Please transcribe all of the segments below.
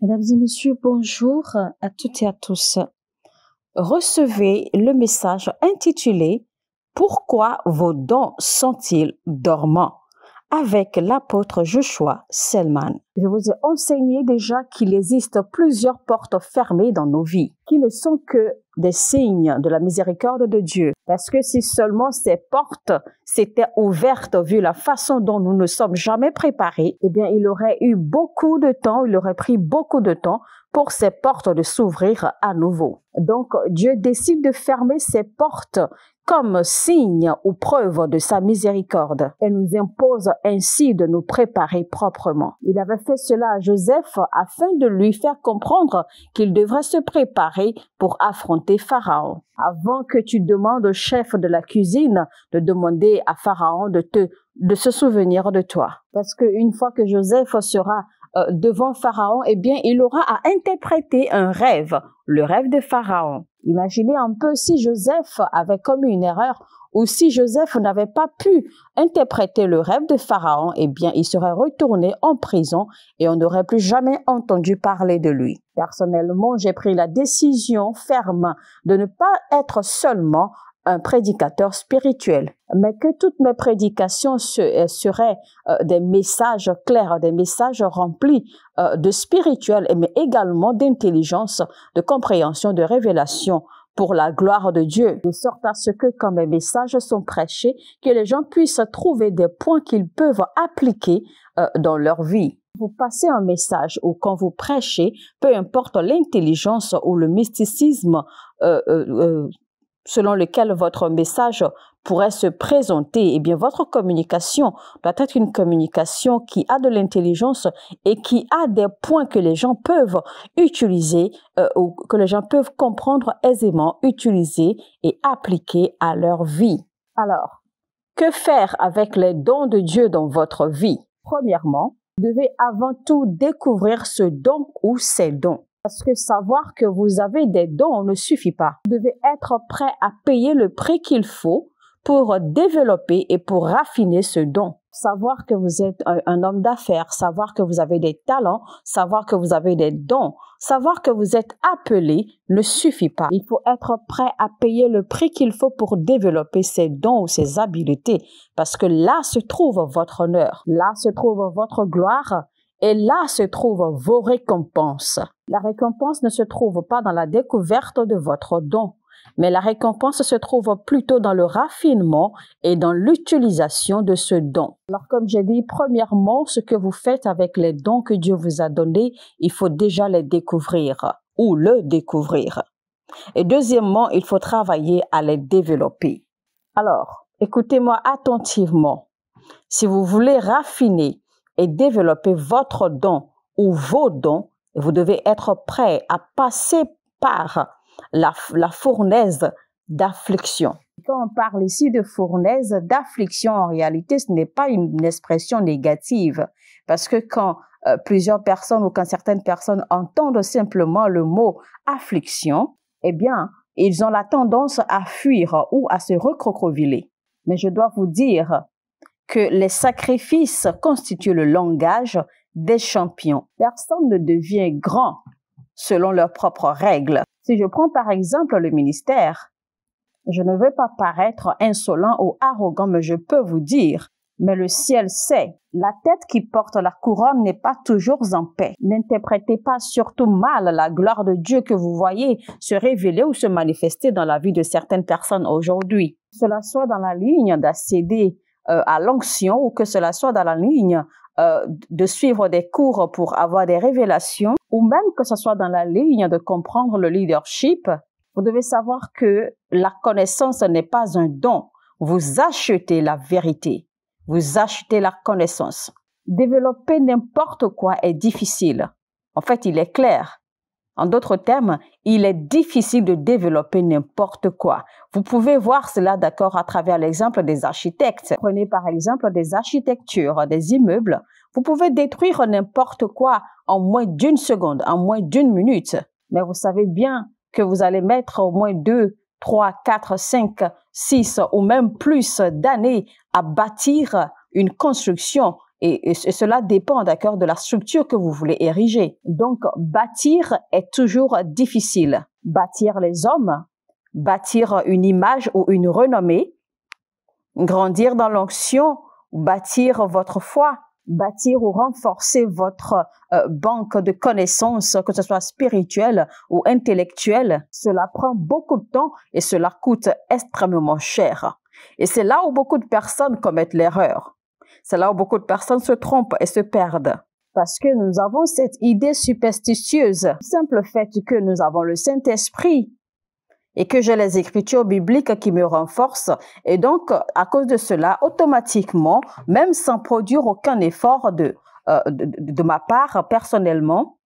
Mesdames et messieurs, bonjour à toutes et à tous. Recevez le message intitulé « Pourquoi vos dons sont-ils dormants ?» avec l'apôtre Joshua Selman. Je vous ai enseigné déjà qu'il existe plusieurs portes fermées dans nos vies, qui ne sont que des signes de la miséricorde de Dieu. Parce que si seulement ces portes s'étaient ouvertes vu la façon dont nous ne sommes jamais préparés, eh bien il aurait eu beaucoup de temps, il aurait pris beaucoup de temps pour ces portes de s'ouvrir à nouveau. Donc Dieu décide de fermer ces portes comme signe ou preuve de sa miséricorde et nous impose ainsi de nous préparer proprement. Il avait fait cela à Joseph afin de lui faire comprendre qu'il devrait se préparer pour affronter Pharaon. Avant que tu demandes au chef de la cuisine de demander à Pharaon de se souvenir de toi. Parce qu'une fois que Joseph sera devant Pharaon, eh bien, il aura à interpréter un rêve, le rêve de Pharaon. Imaginez un peu si Joseph avait commis une erreur ou si Joseph n'avait pas pu interpréter le rêve de Pharaon, eh bien, il serait retourné en prison et on n'aurait plus jamais entendu parler de lui. Personnellement, j'ai pris la décision ferme de ne pas être seulement un prédicateur spirituel, mais que toutes mes prédications seraient des messages clairs, des messages remplis de spirituel, mais également d'intelligence, de compréhension, de révélation pour la gloire de Dieu, de sorte à ce que quand mes messages sont prêchés, que les gens puissent trouver des points qu'ils peuvent appliquer dans leur vie. Vous passez un message ou quand vous prêchez, peu importe l'intelligence ou le mysticisme selon lequel votre message pourrait se présenter, eh bien, votre communication doit être une communication qui a de l'intelligence et qui a des points que les gens peuvent utiliser ou que les gens peuvent comprendre aisément, utiliser et appliquer à leur vie. Alors, que faire avec les dons de Dieu dans votre vie? Premièrement, vous devez avant tout découvrir ce don ou ces dons. Parce que savoir que vous avez des dons ne suffit pas. Vous devez être prêt à payer le prix qu'il faut pour développer et pour raffiner ce don. Savoir que vous êtes un homme d'affaires, savoir que vous avez des talents, savoir que vous avez des dons, savoir que vous êtes appelé ne suffit pas. Il faut être prêt à payer le prix qu'il faut pour développer ces dons ou ces habiletés. Parce que là se trouve votre honneur, là se trouve votre gloire. Et là se trouvent vos récompenses. La récompense ne se trouve pas dans la découverte de votre don, mais la récompense se trouve plutôt dans le raffinement et dans l'utilisation de ce don. Alors comme j'ai dit, premièrement, ce que vous faites avec les dons que Dieu vous a donnés, il faut déjà les découvrir ou le découvrir. Et deuxièmement, il faut travailler à les développer. Alors, écoutez-moi attentivement. Si vous voulez raffiner et développer votre don ou vos dons, vous devez être prêt à passer par la fournaise d'affliction. Quand on parle ici de fournaise d'affliction, en réalité, ce n'est pas une expression négative. Parce que quand plusieurs personnes ou quand certaines personnes entendent simplement le mot affliction, eh bien, ils ont la tendance à fuir ou à se recroqueviller. Mais je dois vous dire que les sacrifices constituent le langage des champions. Personne ne devient grand selon leurs propres règles. Si je prends par exemple le ministère, je ne veux pas paraître insolent ou arrogant, mais je peux vous dire, mais le ciel sait, la tête qui porte la couronne n'est pas toujours en paix. N'interprétez pas surtout mal la gloire de Dieu que vous voyez se révéler ou se manifester dans la vie de certaines personnes aujourd'hui. Que cela soit dans la ligne d'accéder à l'onction ou que cela soit dans la ligne de suivre des cours pour avoir des révélations ou même que ce soit dans la ligne de comprendre le leadership, vous devez savoir que la connaissance n'est pas un don. Vous achetez la vérité. Vous achetez la connaissance. Développer n'importe quoi est difficile. En fait, il est clair. En d'autres termes, il est difficile de développer n'importe quoi. Vous pouvez voir cela, d'accord, à travers l'exemple des architectes. Prenez par exemple des architectures, des immeubles. Vous pouvez détruire n'importe quoi en moins d'une seconde, en moins d'une minute. Mais vous savez bien que vous allez mettre au moins 2, 3, 4, 5, 6 ou même plus d'années à bâtir une construction et cela dépend, d'accord, de la structure que vous voulez ériger. Donc, bâtir est toujours difficile. Bâtir les hommes, bâtir une image ou une renommée, grandir dans l'onction, bâtir votre foi, bâtir ou renforcer votre banque de connaissances, que ce soit spirituelle ou intellectuelle, cela prend beaucoup de temps et cela coûte extrêmement cher. Et c'est là où beaucoup de personnes commettent l'erreur. C'est là où beaucoup de personnes se trompent et se perdent. Parce que nous avons cette idée superstitieuse, le simple fait que nous avons le Saint-Esprit et que j'ai les écritures bibliques qui me renforcent. Et donc, à cause de cela, automatiquement, même sans produire aucun effort de ma part personnellement,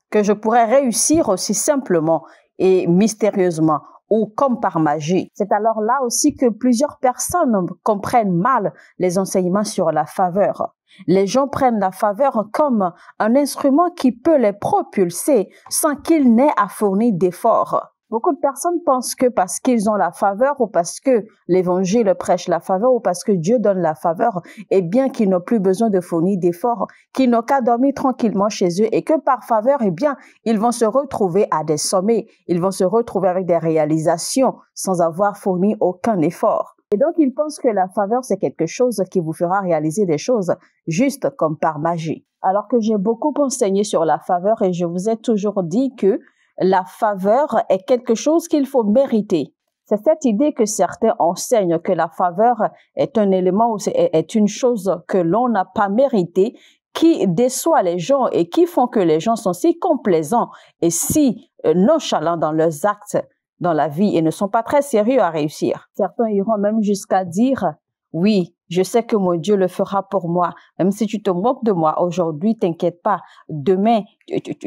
que je pourrais réussir aussi simplement et mystérieusement ou comme par magie. C'est alors là aussi que plusieurs personnes comprennent mal les enseignements sur la faveur. Les gens prennent la faveur comme un instrument qui peut les propulser sans qu'ils n'aient à fournir d'efforts. Beaucoup de personnes pensent que parce qu'ils ont la faveur ou parce que l'évangile prêche la faveur ou parce que Dieu donne la faveur, eh bien qu'ils n'ont plus besoin de fournir d'efforts, qu'ils n'ont qu'à dormir tranquillement chez eux et que par faveur, eh bien, ils vont se retrouver à des sommets, ils vont se retrouver avec des réalisations sans avoir fourni aucun effort. Et donc, ils pensent que la faveur, c'est quelque chose qui vous fera réaliser des choses juste comme par magie. Alors que j'ai beaucoup enseigné sur la faveur et je vous ai toujours dit que la faveur est quelque chose qu'il faut mériter. C'est cette idée que certains enseignent que la faveur est un élément ou est une chose que l'on n'a pas méritée, qui déçoit les gens et qui font que les gens sont si complaisants et si nonchalants dans leurs actes dans la vie et ne sont pas très sérieux à réussir. Certains iront même jusqu'à dire « Oui, je sais que mon Dieu le fera pour moi. Même si tu te moques de moi aujourd'hui, t'inquiète pas. Demain,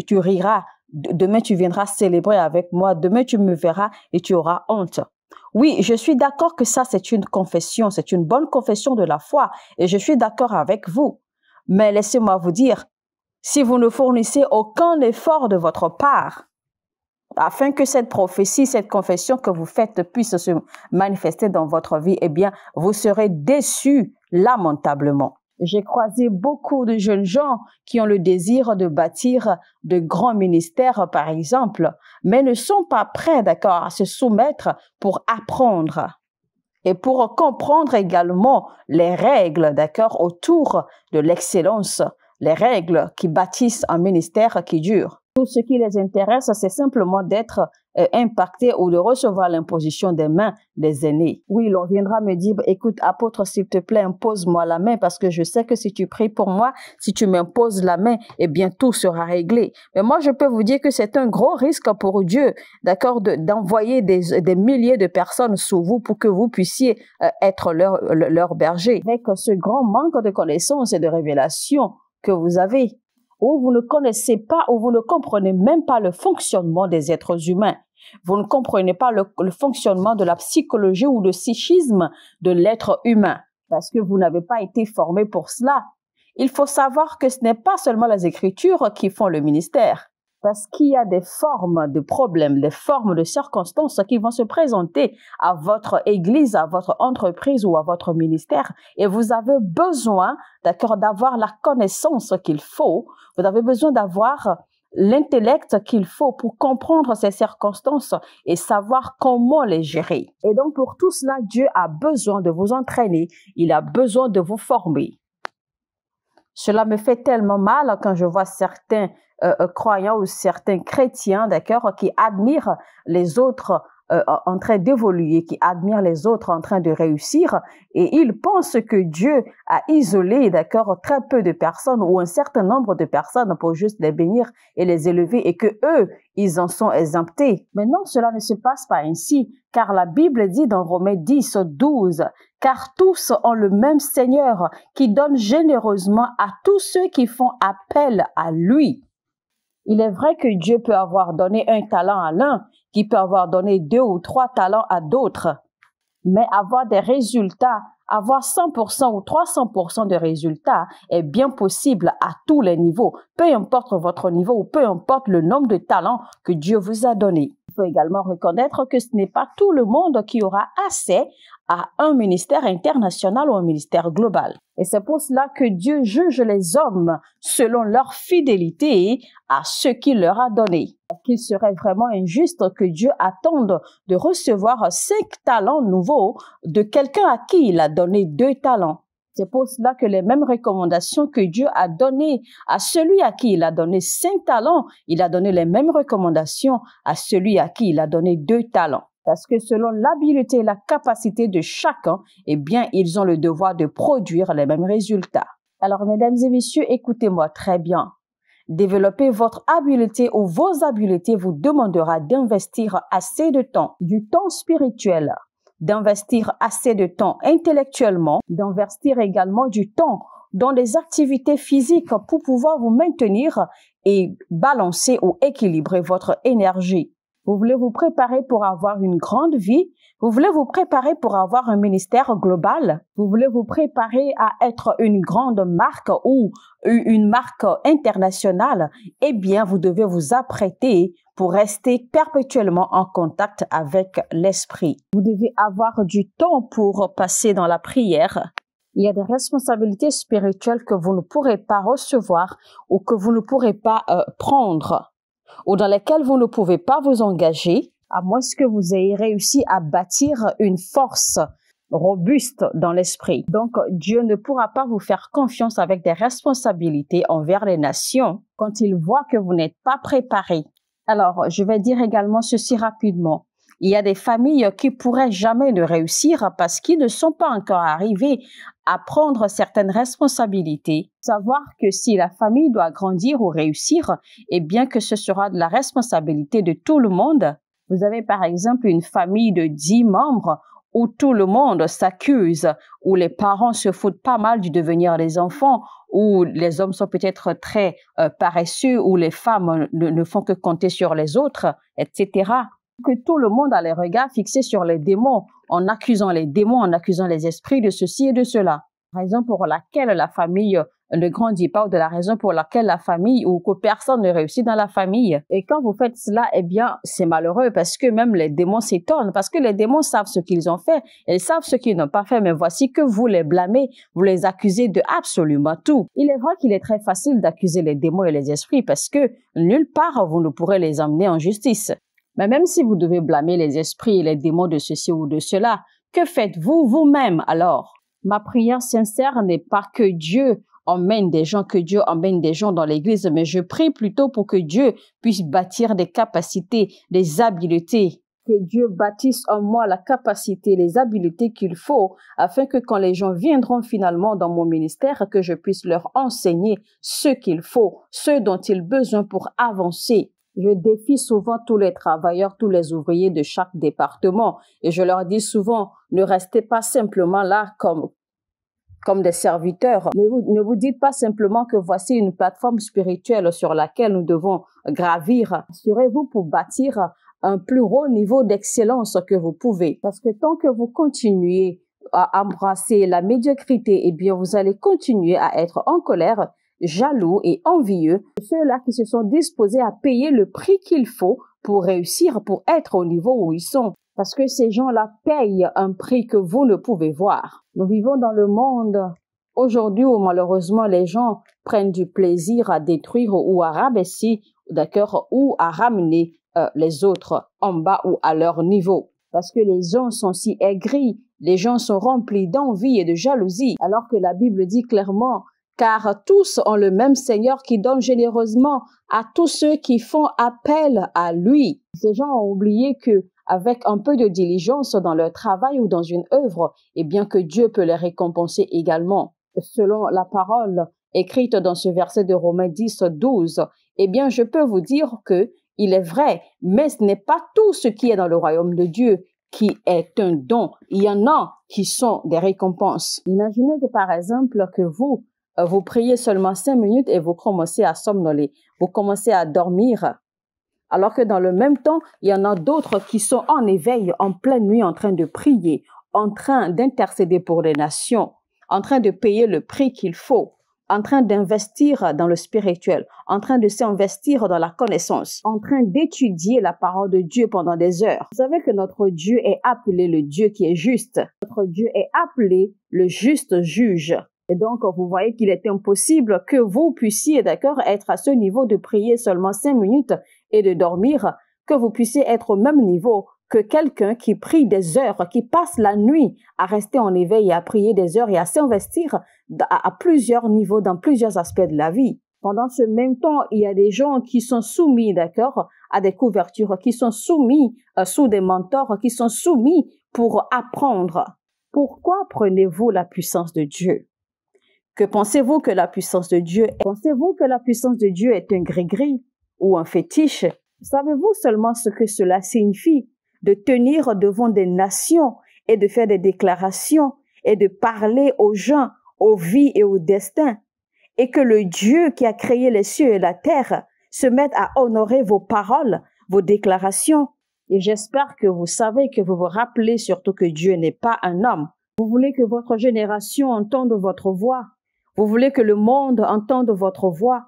tu riras. Demain, tu viendras célébrer avec moi. Demain, tu me verras et tu auras honte. » Oui, je suis d'accord que ça, c'est une confession. C'est une bonne confession de la foi et je suis d'accord avec vous. Mais laissez-moi vous dire, si vous ne fournissez aucun effort de votre part, afin que cette prophétie, cette confession que vous faites puisse se manifester dans votre vie, eh bien, vous serez déçus lamentablement. J'ai croisé beaucoup de jeunes gens qui ont le désir de bâtir de grands ministères, par exemple, mais ne sont pas prêts, d'accord, à se soumettre pour apprendre et pour comprendre également les règles, d'accord, autour de l'excellence, les règles qui bâtissent un ministère qui dure. Tout ce qui les intéresse, c'est simplement d'être impacté ou de recevoir l'imposition des mains des aînés. Oui, l'on viendra me dire, écoute, apôtre, s'il te plaît, impose-moi la main parce que je sais que si tu pries pour moi, si tu m'imposes la main, eh bien, tout sera réglé. Mais moi, je peux vous dire que c'est un gros risque pour Dieu, d'accord, d'envoyer des milliers de personnes sous vous pour que vous puissiez être leur berger. Avec ce grand manque de connaissances et de révélations que vous avez, où vous ne connaissez pas, où vous ne comprenez même pas le fonctionnement des êtres humains. Vous ne comprenez pas le fonctionnement de la psychologie ou le psychisme de l'être humain parce que vous n'avez pas été formé pour cela. Il faut savoir que ce n'est pas seulement les Écritures qui font le ministère. Parce qu'il y a des formes de problèmes, des formes de circonstances qui vont se présenter à votre église, à votre entreprise ou à votre ministère. Et vous avez besoin, d'accord, d'avoir la connaissance qu'il faut. Vous avez besoin d'avoir l'intellect qu'il faut pour comprendre ces circonstances et savoir comment les gérer. Et donc, pour tout cela, Dieu a besoin de vous entraîner. Il a besoin de vous former. Cela me fait tellement mal quand je vois certains croyants ou certains chrétiens, d'accord, qui admirent les autres en train d'évoluer, qui admirent les autres en train de réussir et ils pensent que Dieu a isolé, d'accord, très peu de personnes ou un certain nombre de personnes pour juste les bénir et les élever et que eux, ils en sont exemptés. Mais non, cela ne se passe pas ainsi, car la Bible dit dans Romains 10, 12, « Car tous ont le même Seigneur qui donne généreusement à tous ceux qui font appel à lui. » Il est vrai que Dieu peut avoir donné un talent à l'un, qui peut avoir donné 2 ou 3 talents à d'autres, mais avoir des résultats, avoir 100% ou 300% de résultats est bien possible à tous les niveaux, peu importe votre niveau ou peu importe le nombre de talents que Dieu vous a donné. Il faut également reconnaître que ce n'est pas tout le monde qui aura accès à un ministère international ou un ministère global. Et c'est pour cela que Dieu juge les hommes selon leur fidélité à ce qu'il leur a donné. Qu'il serait vraiment injuste que Dieu attende de recevoir 5 talents nouveaux de quelqu'un à qui il a donné 2 talents. C'est pour cela que les mêmes recommandations que Dieu a données à celui à qui il a donné 5 talents, il a donné les mêmes recommandations à celui à qui il a donné 2 talents. Parce que selon l'habileté et la capacité de chacun, eh bien, ils ont le devoir de produire les mêmes résultats. Alors, mesdames et messieurs, écoutez-moi très bien. Développer votre habileté ou vos habiletés vous demandera d'investir assez de temps, du temps spirituel, d'investir assez de temps intellectuellement, d'investir également du temps dans des activités physiques pour pouvoir vous maintenir et balancer ou équilibrer votre énergie. Vous voulez vous préparer pour avoir une grande vie? Vous voulez vous préparer pour avoir un ministère global? Vous voulez vous préparer à être une grande marque ou une marque internationale? Eh bien, vous devez vous apprêter pour rester perpétuellement en contact avec l'esprit. Vous devez avoir du temps pour passer dans la prière. Il y a des responsabilités spirituelles que vous ne pourrez pas recevoir ou que vous ne pourrez pas prendre, ou dans lesquelles vous ne pouvez pas vous engager, à moins que vous ayez réussi à bâtir une force robuste dans l'esprit. Donc, Dieu ne pourra pas vous faire confiance avec des responsabilités envers les nations quand il voit que vous n'êtes pas préparé. Alors, je vais dire également ceci rapidement. Il y a des familles qui pourraient jamais ne réussir parce qu'ils ne sont pas encore arrivés à prendre certaines responsabilités. Savoir que si la famille doit grandir ou réussir, eh bien que ce sera de la responsabilité de tout le monde. Vous avez par exemple une famille de 10 membres où tout le monde s'accuse, où les parents se foutent pas mal du devenir des enfants, où les hommes sont peut-être très paresseux, où les femmes ne font que compter sur les autres, etc. Que tout le monde a les regards fixés sur les démons, en accusant les démons, en accusant les esprits de ceci et de cela. Raison pour laquelle la famille ne grandit pas ou de la raison pour laquelle la famille ou que personne ne réussit dans la famille. Et quand vous faites cela, eh bien, c'est malheureux parce que même les démons s'étonnent parce que les démons savent ce qu'ils ont fait, ils savent ce qu'ils n'ont pas fait, mais voici que vous les blâmez, vous les accusez de absolument tout. Il est vrai qu'il est très facile d'accuser les démons et les esprits parce que nulle part vous ne pourrez les emmener en justice. Mais même si vous devez blâmer les esprits et les démons de ceci ou de cela, que faites-vous vous-même alors? Ma prière sincère n'est pas que Dieu emmène des gens, dans l'église, mais je prie plutôt pour que Dieu puisse bâtir des capacités, des habiletés. Que Dieu bâtisse en moi la capacité, les habiletés qu'il faut, afin que quand les gens viendront finalement dans mon ministère, que je puisse leur enseigner ce qu'il faut, ce dont ils ont besoin pour avancer. Je défie souvent tous les travailleurs, tous les ouvriers de chaque département et je leur dis souvent, ne restez pas simplement là comme des serviteurs. Ne vous dites pas simplement que voici une plateforme spirituelle sur laquelle nous devons gravir. Assurez-vous pour bâtir un plus haut niveau d'excellence que vous pouvez. Parce que tant que vous continuez à embrasser la médiocrité, eh bien vous allez continuer à être en colère, jaloux et envieux, ceux-là qui se sont disposés à payer le prix qu'il faut pour réussir, pour être au niveau où ils sont. Parce que ces gens-là payent un prix que vous ne pouvez voir. Nous vivons dans le monde aujourd'hui où malheureusement les gens prennent du plaisir à détruire ou à rabaisser, d'accord, ou à ramener les autres en bas ou à leur niveau. Parce que les gens sont si aigris, les gens sont remplis d'envie et de jalousie, alors que la Bible dit clairement car tous ont le même Seigneur qui donne généreusement à tous ceux qui font appel à lui. Ces gens ont oublié que avec un peu de diligence dans leur travail ou dans une œuvre, eh bien que Dieu peut les récompenser également. Selon la parole écrite dans ce verset de Romains 10, 12, eh bien je peux vous dire que il est vrai, mais ce n'est pas tout ce qui est dans le royaume de Dieu qui est un don. Il y en a qui sont des récompenses. Imaginez que par exemple que vous priez seulement 5 minutes et vous commencez à somnoler, vous commencez à dormir. Alors que dans le même temps, il y en a d'autres qui sont en éveil, en pleine nuit, en train de prier, en train d'intercéder pour les nations, en train de payer le prix qu'il faut en train d'investir dans le spirituel, en train de s'investir dans la connaissance, en train d'étudier la parole de Dieu pendant des heures. Vous savez que notre Dieu est appelé le Dieu qui est juste. Notre Dieu est appelé le juste juge. Et donc, vous voyez qu'il est impossible que vous puissiez, d'accord, être à ce niveau de prier seulement 5 minutes et de dormir, que vous puissiez être au même niveau que quelqu'un qui prie des heures, qui passe la nuit à rester en éveil et à prier des heures et à s'investir à plusieurs niveaux dans plusieurs aspects de la vie. Pendant ce même temps, il y a des gens qui sont soumis, d'accord, à des couvertures, qui sont soumis sous des mentors, qui sont soumis pour apprendre. Pourquoi prenez-vous la puissance de Dieu? Que pensez-vous que la puissance de Dieu est? Pensez-vous que la puissance de Dieu est un gris-gris ou un fétiche? Savez-vous seulement ce que cela signifie? De tenir devant des nations et de faire des déclarations et de parler aux gens, aux vies et au destin. Et que le Dieu qui a créé les cieux et la terre se mette à honorer vos paroles, vos déclarations. Et j'espère que vous savez, que vous vous rappelez surtout que Dieu n'est pas un homme. Vous voulez que votre génération entende votre voix. Vous voulez que le monde entende votre voix.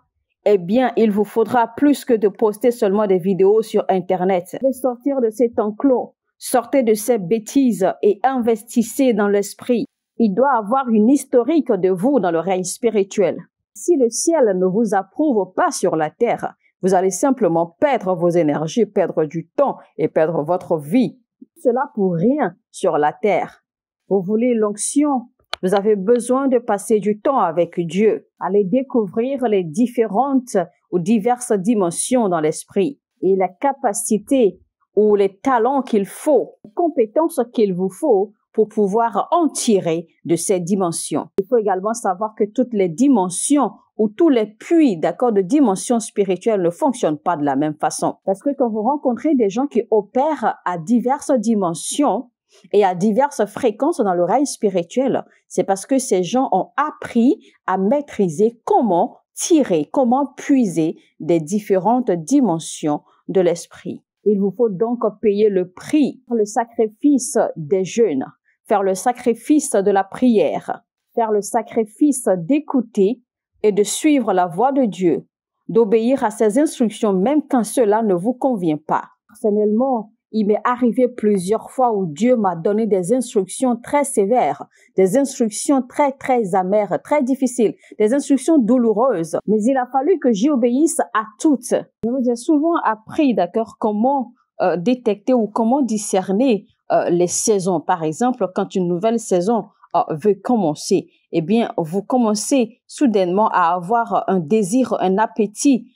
Eh bien, il vous faudra plus que de poster seulement des vidéos sur Internet. Vous devez sortir de ces enclos, sortez de ces bêtises et investissez dans l'esprit. Il doit avoir une historique de vous dans le règne spirituel. Si le ciel ne vous approuve pas sur la terre, vous allez simplement perdre vos énergies, perdre du temps et perdre votre vie. Cela pour rien sur la terre. Vous voulez l'onction? Vous avez besoin de passer du temps avec Dieu. Allez découvrir les différentes ou diverses dimensions dans l'esprit et la capacité ou les talents qu'il faut, les compétences qu'il vous faut pour pouvoir en tirer de ces dimensions. Il faut également savoir que toutes les dimensions ou tous les puits, d'accord, de dimensions spirituelles ne fonctionnent pas de la même façon. Parce que quand vous rencontrez des gens qui opèrent à diverses dimensions, et à diverses fréquences dans le règne spirituel, c'est parce que ces gens ont appris à maîtriser comment tirer, comment puiser des différentes dimensions de l'esprit. Il vous faut donc payer le prix, le sacrifice des jeûnes, faire le sacrifice de la prière, faire le sacrifice d'écouter et de suivre la voix de Dieu, d'obéir à ses instructions même quand cela ne vous convient pas. Personnellement, il m'est arrivé plusieurs fois où Dieu m'a donné des instructions très sévères, des instructions très amères, très difficiles, des instructions douloureuses. Mais il a fallu que j'y obéisse à toutes. Je vous ai souvent appris, d'accord, comment détecter ou comment discerner les saisons. Par exemple, quand une nouvelle saison veut commencer, eh bien, vous commencez soudainement à avoir un désir, un appétit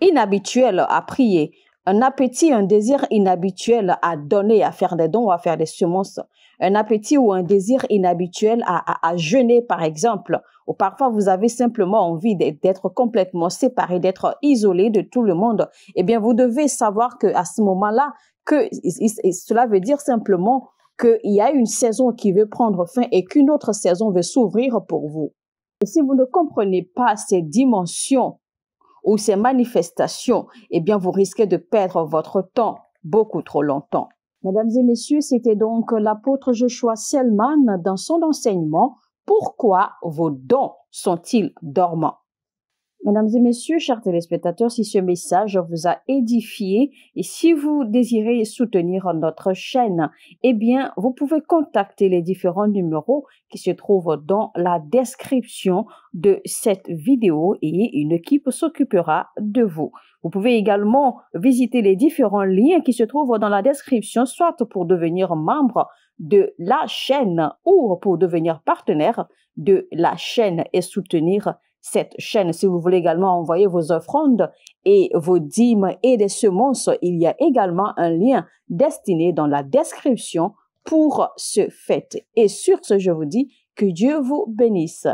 inhabituel à prier. Un appétit, un désir inhabituel à donner, à faire des dons ou à faire des semences. Un appétit ou un désir inhabituel à jeûner, par exemple. Ou parfois, vous avez simplement envie d'être complètement séparé, d'être isolé de tout le monde. Eh bien, vous devez savoir qu'à ce moment-là, cela veut dire simplement qu'il y a une saison qui veut prendre fin et qu'une autre saison veut s'ouvrir pour vous. Et si vous ne comprenez pas ces dimensions ou ces manifestations, eh bien, vous risquez de perdre votre temps beaucoup trop longtemps. Mesdames et messieurs, c'était donc l'apôtre Joshua Selman dans son enseignement « Pourquoi vos dons sont-ils dormants ?» Mesdames et messieurs, chers téléspectateurs, si ce message vous a édifié et si vous désirez soutenir notre chaîne, eh bien, vous pouvez contacter les différents numéros qui se trouvent dans la description de cette vidéo et une équipe s'occupera de vous. Vous pouvez également visiter les différents liens qui se trouvent dans la description, soit pour devenir membre de la chaîne ou pour devenir partenaire de la chaîne et soutenir cette chaîne. Si vous voulez également envoyer vos offrandes et vos dîmes et des semences, il y a également un lien destiné dans la description pour ce fait. Et sur ce, je vous dis que Dieu vous bénisse.